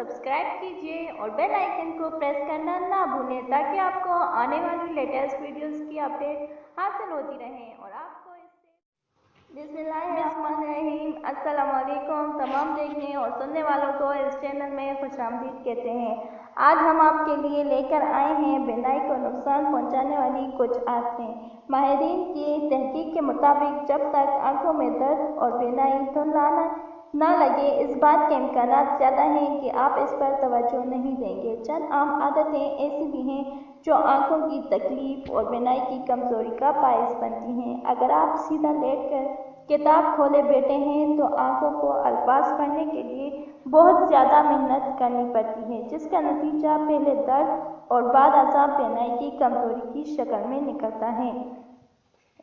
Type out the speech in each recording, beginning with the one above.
Subscribe कीजिए और bell icon को प्रेस करना ना भूलें ताकि आपको आने वाली लेटेस्ट वीडियोस की अपडेट हासिल होती रहें और आपको इससे बिस्मिल्लाहिर्रहमानिर्रहीम अस्सलाम वालेकुम तमाम देखने और सुनने वालों को इस चैनल में खुशामदीद कहते हैं। आज हम आपके लिए लेकर आए हैं बिनाई को नुकसान पहुंचाने वाली कुछ आदतें। माहिरीन की तहकीक के मुताबिक जब तक आंखों में दर्द और बिनाई धुंधलाना ना लगे, इस बात के इम्कानात ज़्यादा हैं कि आप इस पर तवज्जो नहीं देंगे। चंद आम आदतें ऐसी भी हैं जो आंखों की तकलीफ और बिनाई की कमज़ोरी का बायस बनती हैं। अगर आप सीधा लेटकर किताब खोले बैठे हैं तो आंखों को अल्फाज पढ़ने के लिए बहुत ज़्यादा मेहनत करनी पड़ती है, जिसका नतीजा पहले दर्द और बाद अज़ाब बिनाई की कमज़ोरी की शक्ल में निकलता है।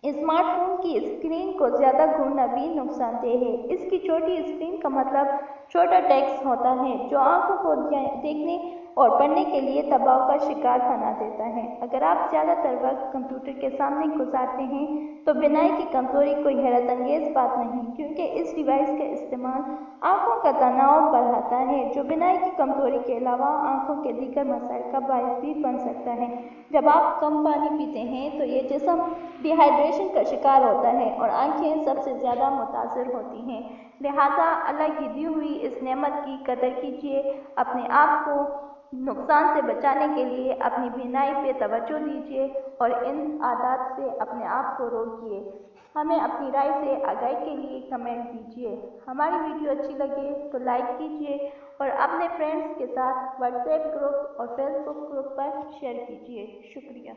स्मार्टफोन की स्क्रीन को ज़्यादा घूरना भी नुकसानदेह है। इसकी छोटी स्क्रीन का मतलब छोटा टेक्स्ट होता है जो आंखों को देखने और पढ़ने के लिए दबाव का शिकार बना देता है। अगर आप ज़्यादातर वक्त कंप्यूटर के सामने गुजारते हैं तो बिनाई की कमज़ोरी कोई हैरत अंगेज़ बात नहीं, क्योंकि इस डिवाइस का इस्तेमाल आंखों का तनाव बढ़ाता है जो बिनाई की कमज़ोरी के अलावा आंखों के दीगर मसाइल का बायस भी बन सकता है। जब आप कम पानी पीते हैं तो ये जिस्म डिहाइड्रेशन का शिकार होता है और आंखें सबसे ज़्यादा मुतासर होती हैं। लिहाजा अल्लाह की दी हुई इस नेमत की कदर कीजिए। अपने आप को नुकसान से बचाने के लिए अपनी बिनाई पे तवज्जो दीजिए और इन आदत से अपने आप को रोकिए। हमें अपनी राय से आगाही के लिए कमेंट दीजिए। हमारी वीडियो अच्छी लगे तो लाइक कीजिए और अपने फ्रेंड्स के साथ व्हाट्सएप ग्रुप और फेसबुक ग्रुप पर शेयर कीजिए। शुक्रिया।